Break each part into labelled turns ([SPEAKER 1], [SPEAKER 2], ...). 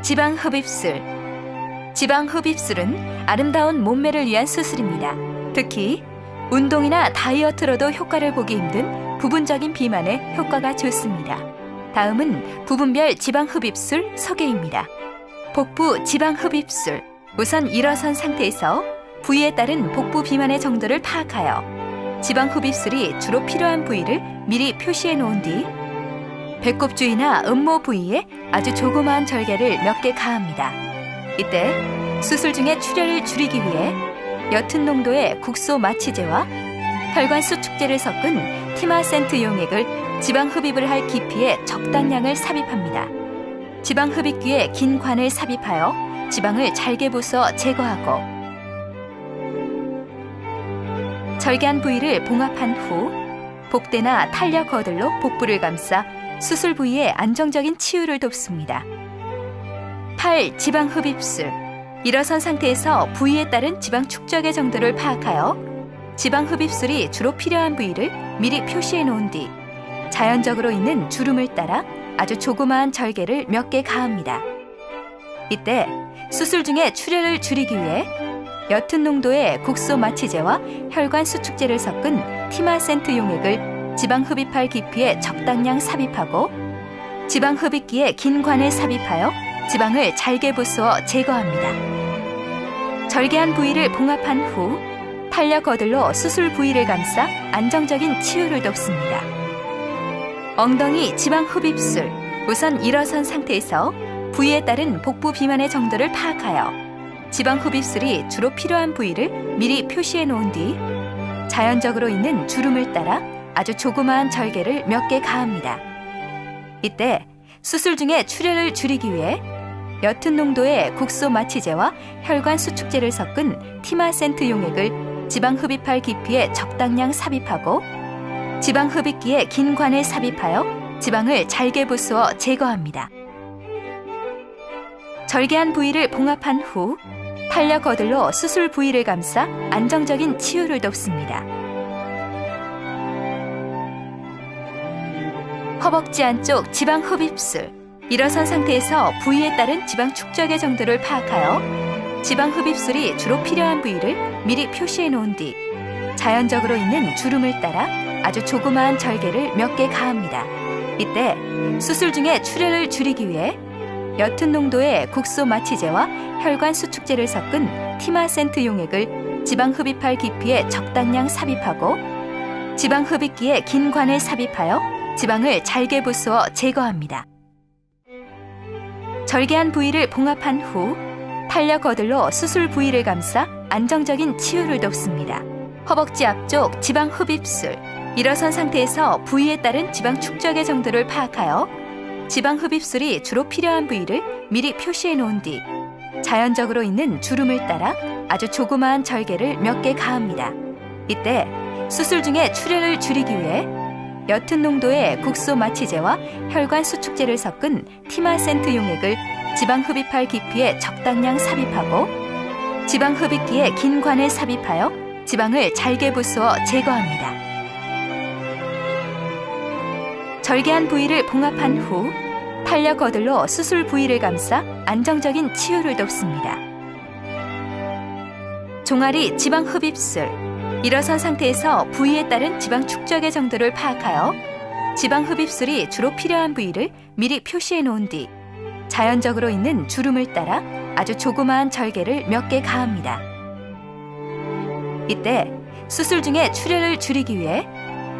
[SPEAKER 1] 지방 흡입술. 지방 흡입술은 아름다운 몸매를 위한 수술입니다. 특히 운동이나 다이어트로도 효과를 보기 힘든 부분적인 비만에 효과가 좋습니다. 다음은 부분별 지방 흡입술 소개입니다. 복부 지방 흡입술. 우선 일어선 상태에서 부위에 따른 복부 비만의 정도를 파악하여 지방 흡입술이 주로 필요한 부위를 미리 표시해 놓은 뒤 배꼽 주위나 음모 부위에 아주 조그마한 절개를 몇 개 가합니다. 이때 수술 중에 출혈을 줄이기 위해 옅은 농도의 국소 마취제와 혈관 수축제를 섞은 티마센트 용액을 지방 흡입을 할 깊이에 적당량을 삽입합니다. 지방 흡입기에 긴 관을 삽입하여 지방을 잘게 부숴 제거하고 절개한 부위를 봉합한 후 복대나 탄력 거들로 복부를 감싸 수술 부위에 안정적인 치유를 돕습니다. 팔 지방 흡입술. 일어선 상태에서 부위에 따른 지방 축적의 정도를 파악하여 지방 흡입술이 주로 필요한 부위를 미리 표시해 놓은 뒤 자연적으로 있는 주름을 따라 아주 조그마한 절개를 몇 개 가합니다. 이때 수술 중에 출혈을 줄이기 위해 옅은 농도의 국소 마취제와 혈관 수축제를 섞은 티마센트 용액을 지방 흡입할 깊이에 적당량 삽입하고 지방 흡입기에 긴 관을 삽입하여 지방을 잘게 부숴 제거합니다. 절개한 부위를 봉합한 후 탄력 거들로 수술 부위를 감싸 안정적인 치유를 돕습니다. 엉덩이 지방 흡입술. 우선 일어선 상태에서 부위에 따른 복부 비만의 정도를 파악하여 지방 흡입술이 주로 필요한 부위를 미리 표시해 놓은 뒤 자연적으로 있는 주름을 따라 아주 조그마한 절개를 몇 개 가합니다. 이때 수술 중에 출혈을 줄이기 위해 옅은 농도의 국소 마취제와 혈관 수축제를 섞은 티마센트 용액을 지방 흡입할 깊이에 적당량 삽입하고 지방 흡입기에 긴 관을 삽입하여 지방을 잘게 부숴 제거합니다. 절개한 부위를 봉합한 후 탄력 거들로 수술 부위를 감싸 안정적인 치유를 돕습니다. 허벅지 안쪽 지방 흡입술. 일어선 상태에서 부위에 따른 지방 축적의 정도를 파악하여 지방 흡입술이 주로 필요한 부위를 미리 표시해 놓은 뒤 자연적으로 있는 주름을 따라 아주 조그마한 절개를 몇 개 가합니다. 이때 수술 중에 출혈을 줄이기 위해 옅은 농도의 국소 마취제와 혈관 수축제를 섞은 티마센트 용액을 지방 흡입할 깊이에 적당량 삽입하고 지방 흡입기에 긴 관을 삽입하여 지방을 잘게 부숴 제거합니다. 절개한 부위를 봉합한 후 탄력 거들로 수술 부위를 감싸 안정적인 치유를 돕습니다. 허벅지 앞쪽 지방 흡입술. 일어선 상태에서 부위에 따른 지방 축적의 정도를 파악하여 지방 흡입술이 주로 필요한 부위를 미리 표시해 놓은 뒤 자연적으로 있는 주름을 따라 아주 조그마한 절개를 몇 개 가합니다. 이때 수술 중에 출혈을 줄이기 위해 옅은 농도의 국소 마취제와 혈관 수축제를 섞은 티마센트 용액을 지방 흡입할 깊이에 적당량 삽입하고 지방 흡입기에 긴 관을 삽입하여 지방을 잘게 부숴 제거합니다. 절개한 부위를 봉합한 후 탄력 거들로 수술 부위를 감싸 안정적인 치유를 돕습니다. 종아리 지방 흡입술. 일어선 상태에서 부위에 따른 지방 축적의 정도를 파악하여 지방 흡입술이 주로 필요한 부위를 미리 표시해 놓은 뒤 자연적으로 있는 주름을 따라 아주 조그마한 절개를 몇 개 가합니다. 이때 수술 중에 출혈을 줄이기 위해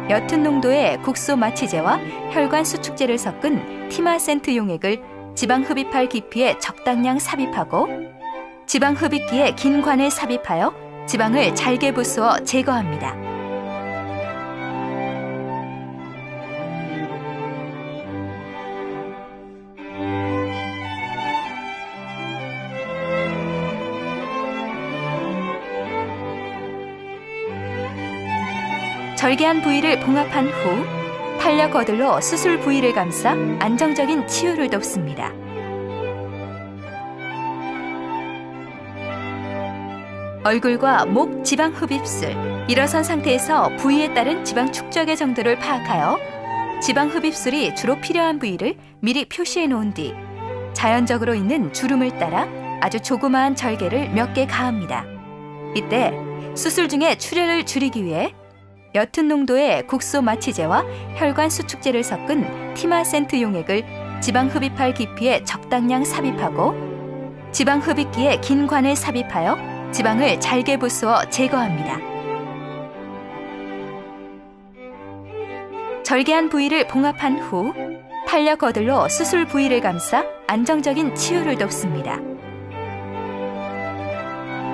[SPEAKER 1] 옅은 농도의 국소 마취제와 혈관 수축제를 섞은 티마센트 용액을 지방 흡입할 깊이에 적당량 삽입하고 지방 흡입기에 긴 관을 삽입하여 지방을 잘게 부숴 제거합니다. 절개한 부위를 봉합한 후 탄력 거들로 수술 부위를 감싸 안정적인 치유를 돕습니다. 얼굴과 목 지방 흡입술. 일어선 상태에서 부위에 따른 지방 축적의 정도를 파악하여 지방 흡입술이 주로 필요한 부위를 미리 표시해 놓은 뒤 자연적으로 있는 주름을 따라 아주 조그마한 절개를 몇 개 가합니다. 이때 수술 중에 출혈을 줄이기 위해 옅은 농도의 국소 마취제와 혈관 수축제를 섞은 티마센트 용액을 지방 흡입할 깊이에 적당량 삽입하고 지방 흡입기에 긴 관을 삽입하여 지방을 잘게 부수어 제거합니다. 절개한 부위를 봉합한 후 탄력 거들로 수술 부위를 감싸 안정적인 치유를 돕습니다.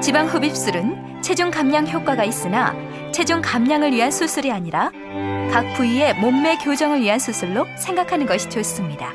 [SPEAKER 1] 지방 흡입술은 체중 감량 효과가 있으나 체중 감량을 위한 수술이 아니라 각 부위의 몸매 교정을 위한 수술로 생각하는 것이 좋습니다.